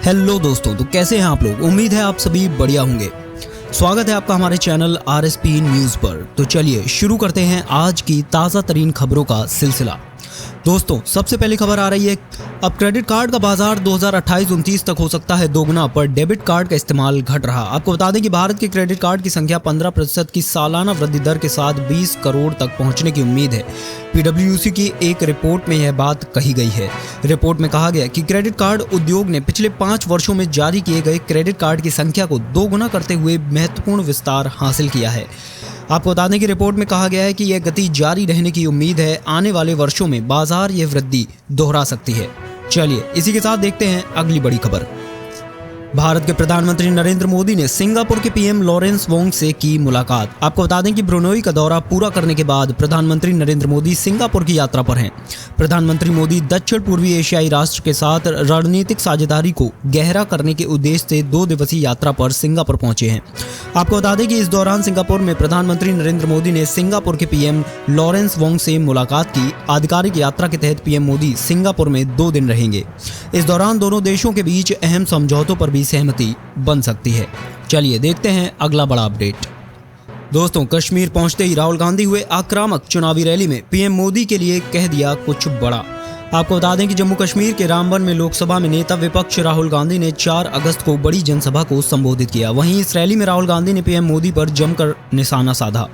Hello दोस्तों, तो कैसे हैं आप लोग। उम्मीद है आप सभी बढ़िया होंगे। स्वागत है आपका हमारे चैनल RSP न्यूज़ पर। तो चलिए शुरू करते हैं आज की ताज़ा तरीन खबरों का सिलसिला। दोस्तों, सबसे पहली खबर आ रही है, अब क्रेडिट कार्ड का बाजार 2028-29 तक हो सकता है दोगुना, पर डेबिट कार्ड का इस्तेमाल घट रहा। आपको बता दें कि भारत के क्रेडिट कार्ड की संख्या 15% की सालाना वृद्धि दर के साथ 20 करोड़ तक पहुंचने की उम्मीद है। PwC की एक रिपोर्ट में यह बात कही गई है। रिपोर्ट में कहा गया कि क्रेडिट कार्ड उद्योग ने पिछले 5 वर्षों में जारी किए गए क्रेडिट कार्ड की संख्या को दोगुना करते हुए महत्वपूर्ण विस्तार हासिल किया है। आपको बता दें कि रिपोर्ट में कहा गया है कि यह गति जारी रहने की उम्मीद है। आने वाले वर्षों में बाजार यह वृद्धि दोहरा सकती है। चलिए इसी के साथ देखते हैं अगली बड़ी खबर। भारत के प्रधानमंत्री नरेंद्र मोदी ने सिंगापुर के PM लॉरेंस वोंग से की मुलाकात। आपको बता दें कि ब्रुनोई का दौरा पूरा करने के बाद प्रधानमंत्री नरेंद्र मोदी सिंगापुर की यात्रा पर हैं। प्रधानमंत्री मोदी दक्षिण पूर्वी एशियाई राष्ट्र के साथ रणनीतिक साझेदारी को गहरा करने के उद्देश्य से 2 दिवसीय यात्रा पर सिंगापुर पहुंचे हैं। आपको बता दें कि इस दौरान सिंगापुर में प्रधानमंत्री नरेंद्र मोदी ने सिंगापुर के PM लॉरेंस वोंग से मुलाकात की। आधिकारिक यात्रा के तहत PM मोदी सिंगापुर में 2 दिन रहेंगे। इस दौरान दोनों देशों के बीच अहम समझौतों पर सहमति बन सकती है। चलिए देखते हैं अगला बड़ा अपडेट। दोस्तों, कश्मीर पहुंचते ही राहुल गांधी हुए आक्रामक। चुनावी रैली में PM मोदी के लिए कह दिया कुछ बड़ा। आपको बता दें कि जम्मू कश्मीर के रामबन में लोकसभा में नेता विपक्ष राहुल गांधी ने 4 अगस्त को बड़ी जनसभा को संबोधित किया। वहीं इस रैली में राहुल गांधी ने PM मोदी पर जमकर निशाना साधा।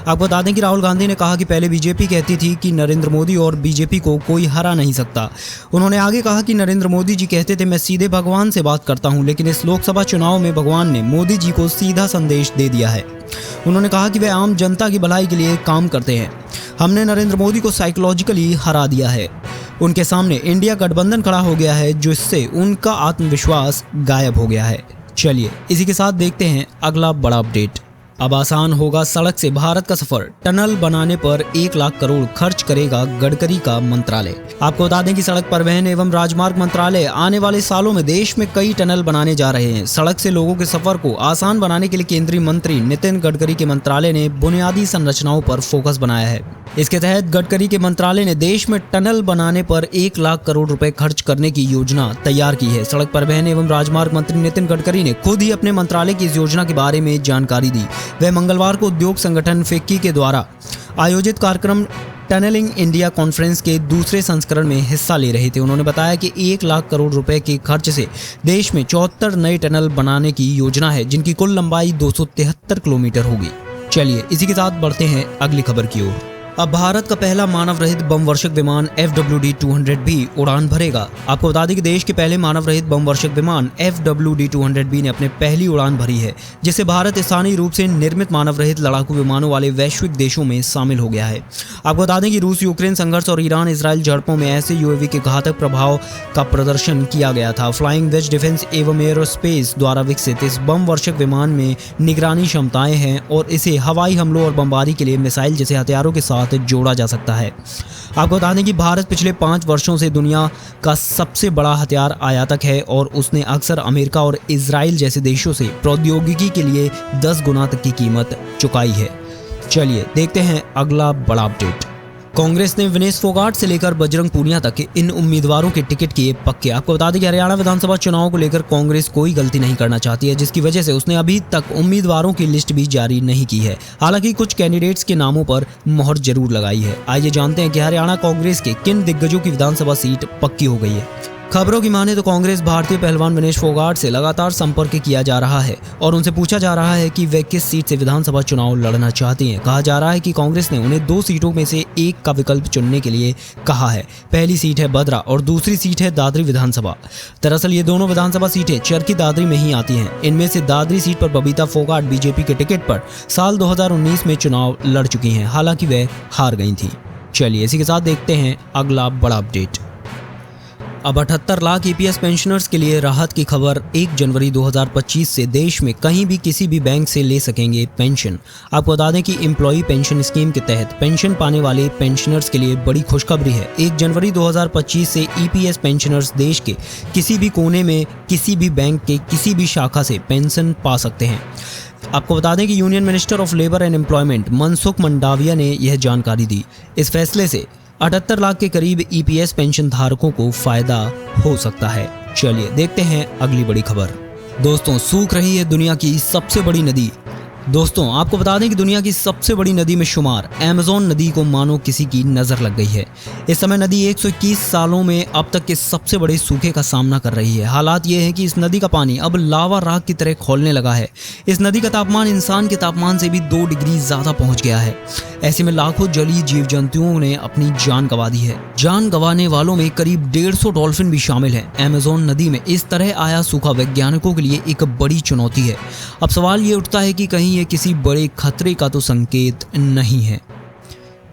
आपको बता दें कि राहुल गांधी ने कहा कि पहले बीजेपी कहती थी कि नरेंद्र मोदी और बीजेपी को कोई हरा नहीं सकता। उन्होंने आगे कहा कि नरेंद्र मोदी जी कहते थे मैं सीधे भगवान से बात करता हूं, लेकिन इस लोकसभा चुनाव में भगवान ने मोदी जी को सीधा संदेश दे दिया है। उन्होंने कहा कि वे आम जनता की भलाई के लिए काम करते हैं। हमने नरेंद्र मोदी को साइकोलॉजिकली हरा दिया है। उनके सामने इंडिया गठबंधन खड़ा हो गया है, जिससे उनका आत्मविश्वास गायब हो गया है। चलिए इसी के साथ देखते हैं अगला बड़ा अपडेट। अब आसान होगा सड़क से भारत का सफर। टनल बनाने पर 1 लाख करोड़ खर्च करेगा गडकरी का मंत्रालय। आपको बता दें कि सड़क परिवहन एवं राजमार्ग मंत्रालय आने वाले सालों में देश में कई टनल बनाने जा रहे हैं। सड़क से लोगों के सफर को आसान बनाने के लिए केंद्रीय मंत्री नितिन गडकरी के मंत्रालय ने बुनियादी संरचनाओं पर फोकस बनाया है। इसके तहत गडकरी के मंत्रालय ने देश में टनल बनाने पर 1 लाख करोड़ रुपए खर्च करने की योजना तैयार की है। सड़क परिवहन एवं राजमार्ग मंत्री नितिन गडकरी ने खुद ही अपने मंत्रालय की इस योजना के बारे में जानकारी दी। वह मंगलवार को उद्योग संगठन फिक्की के द्वारा आयोजित कार्यक्रम टनलिंग इंडिया कॉन्फ्रेंस के दूसरे संस्करण में हिस्सा ले रहे थे। उन्होंने बताया कि 1 लाख करोड़ रुपए के खर्च से देश में 74 नए टनल बनाने की योजना है, जिनकी कुल लंबाई 273 किलोमीटर होगी। चलिए इसी के साथ बढ़ते हैं अगली खबर की ओर। अब भारत का पहला मानव रहित बम वर्षक विमान FWD-200 भी उड़ान भरेगा। आपको बता दें कि देश के पहले मानव रहित बम वर्षक विमान FWD-200B ने अपने पहली उड़ान भरी है, जिससे भारत स्थानीय रूप से निर्मित मानव रहित लड़ाकू विमानों वाले वैश्विक देशों में शामिल हो गया है। आपको बता दें कि रूस यूक्रेन संघर्ष और ईरान इजराइल झड़पों में ऐसे UAV के घातक प्रभाव का प्रदर्शन किया गया था। फ्लाइंग वेज डिफेंस एवं एरोस्पेस द्वारा विकसित इस बम वर्षक विमान में निगरानी क्षमताएं हैं और इसे हवाई हमलों और बमबारी के लिए मिसाइल जैसे हथियारों के साथ जोड़ा जा सकता है। आपको बता दें कि भारत पिछले 5 वर्षों से दुनिया का सबसे बड़ा हथियार आयातक है और उसने अक्सर अमेरिका और इजराइल जैसे देशों से प्रौद्योगिकी के लिए 10 गुना तक की कीमत चुकाई है। चलिए देखते हैं अगला बड़ा अपडेट। कांग्रेस ने विनेश फोगाट से लेकर बजरंग पूनिया तक इन उम्मीदवारों के टिकट किए पक्के। आपको बता दें कि हरियाणा विधानसभा चुनाव को लेकर कांग्रेस कोई गलती नहीं करना चाहती है, जिसकी वजह से उसने अभी तक उम्मीदवारों की लिस्ट भी जारी नहीं की है। हालांकि कुछ कैंडिडेट्स के नामों पर मोहर जरूर लगाई है। आइए जानते हैं कि हरियाणा कांग्रेस के किन दिग्गजों की विधानसभा सीट पक्की हो गई है। खबरों की माने तो कांग्रेस भारतीय पहलवान विनेश फोगाट से लगातार संपर्क किया जा रहा है और उनसे पूछा जा रहा है कि वे किस सीट से विधानसभा चुनाव लड़ना चाहती हैं। कहा जा रहा है कि कांग्रेस ने उन्हें 2 सीटों में से एक का विकल्प चुनने के लिए कहा है। पहली सीट है बदरा और दूसरी सीट है दादरी विधानसभा। दरअसल ये दोनों विधानसभा सीटें चरखी दादरी में ही आती हैं। इनमें से दादरी सीट पर बबीता फोगाट बीजेपी के टिकट पर साल 2019 में चुनाव लड़ चुकी हैं, हालांकि वे हार गई थी। चलिए इसी के साथ देखते हैं अगला बड़ा अपडेट। अब 78 लाख EPS पेंशनर्स के लिए राहत की खबर। 1 जनवरी 2025 से देश में कहीं भी किसी भी बैंक से ले सकेंगे पेंशन। आपको बता दें कि एम्प्लॉई पेंशन स्कीम के तहत पेंशन पाने वाले पेंशनर्स के लिए बड़ी खुशखबरी है। 1 जनवरी 2025 से EPS पेंशनर्स देश के किसी भी कोने में किसी भी बैंक के किसी भी शाखा से पेंशन पा सकते हैं। आपको बता दें कि union minister of labour and employment Mansukh Mandaviya ने यह जानकारी दी। इस फैसले से 78 लाख के करीब EPS पेंशन धारकों को फायदा हो सकता है। चलिए देखते हैं अगली बड़ी खबर। दोस्तों, सूख रही है दुनिया की सबसे बड़ी नदी। दोस्तों, आपको बता दें कि दुनिया की सबसे बड़ी नदी में शुमार अमेज़न नदी को मानो किसी की नजर लग गई है। इस समय नदी 121 सालों में अब तक के सबसे बड़े सूखे का सामना कर रही है। हालात ये है कि इस नदी का पानी अब लावा राख की तरह खौलने लगा है। इस नदी का तापमान इंसान के तापमान से भी 2 डिग्री ज्यादा पहुंच गया है। ऐसे में लाखों जलीय जीव जंतुओं ने अपनी जान गंवा दी है। जान गंवाने वालों में करीब 150 डॉल्फिन भी शामिल हैं। अमेज़न नदी में इस तरह आया सूखा वैज्ञानिकों के लिए एक बड़ी चुनौती है। अब सवाल ये उठता है कि कहीं ये किसी बड़े खतरे का तो संकेत नहीं है।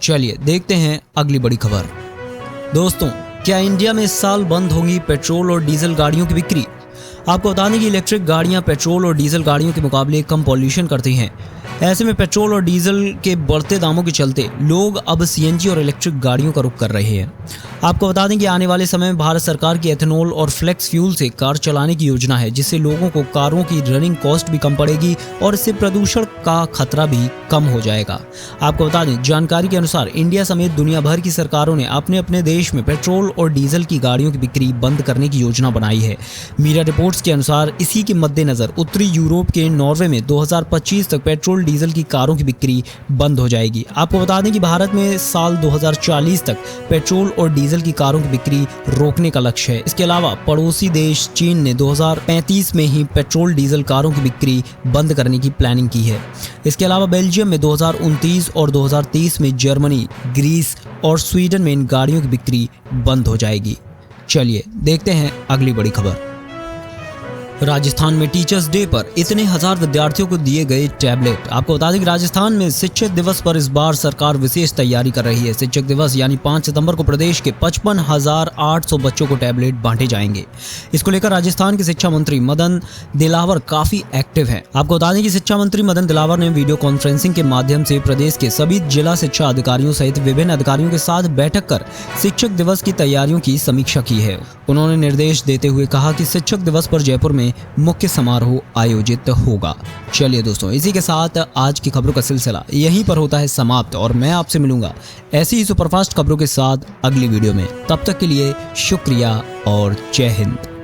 चलिए देखते हैं अगली बड़ी खबर। दोस्तों, क्या इंडिया में इस साल बंद होगी पेट्रोल और डीजल गाड़ियों की बिक्री? आपको बता दें कि इलेक्ट्रिक गाड़ियां पेट्रोल और डीजल गाड़ियों के मुकाबले कम पॉल्यूशन करती हैं। ऐसे में पेट्रोल और डीजल के बढ़ते दामों के चलते लोग अब सीएनजी और इलेक्ट्रिक गाड़ियों का रुख कर रहे हैं। आपको बता दें कि आने वाले समय में भारत सरकार की एथेनॉल और फ्लेक्स फ्यूल से कार चलाने की योजना है, जिससे लोगों को कारों की रनिंग कॉस्ट भी कम पड़ेगी और इससे प्रदूषण का खतरा भी कम हो जाएगा। आपको बता दें, जानकारी के अनुसार इंडिया समेत दुनिया भर की सरकारों ने अपने अपने देश में पेट्रोल और डीजल की गाड़ियों की बिक्री बंद करने की योजना बनाई है। मीडिया रिपोर्ट्स के अनुसार इसी के मद्देनजर उत्तरी यूरोप के नॉर्वे में 2025 तक पेट्रोल डीजल की कारों की बिक्री बंद हो जाएगी। आपको बता दें कि भारत में साल 2040 तक पेट्रोल और डीजल की कारों की बिक्री रोकने का लक्ष्य है। इसके अलावा पड़ोसी देश चीन ने 2035 में ही पेट्रोल डीजल कारों की बिक्री बंद करने की प्लानिंग की है। इसके अलावा बेल्जियम में 2029 और 2030 में जर्मनी, ग्रीस और स्वीडन में इन गाड़ियों की बिक्री बंद हो जाएगी। चलिए देखते हैं अगली बड़ी खबर। राजस्थान में टीचर्स डे पर इतने हजार विद्यार्थियों को दिए गए टैबलेट। आपको बता दें कि राजस्थान में शिक्षक दिवस पर इस बार सरकार विशेष तैयारी कर रही है। शिक्षक दिवस यानी 5 सितंबर को प्रदेश के 55,800 बच्चों को टैबलेट बांटे जाएंगे। इसको लेकर राजस्थान के शिक्षा मंत्री मदन दिलावर काफी एक्टिव हैं। आपको बता दें कि शिक्षा मंत्री मदन दिलावर ने वीडियो कॉन्फ्रेंसिंग के माध्यम से प्रदेश के सभी जिला शिक्षा अधिकारियों सहित विभिन्न अधिकारियों के साथ बैठक कर शिक्षक दिवस की तैयारियों की समीक्षा की है। उन्होंने निर्देश देते हुए कहा कि शिक्षक दिवस पर जयपुर में मुख्य समारोह आयोजित होगा। चलिए दोस्तों, इसी के साथ आज की खबरों का सिलसिला यहीं पर होता है समाप्त और मैं आपसे मिलूंगा ऐसी ही सुपरफास्ट खबरों के साथ अगली वीडियो में। तब तक के लिए शुक्रिया और जय हिंद।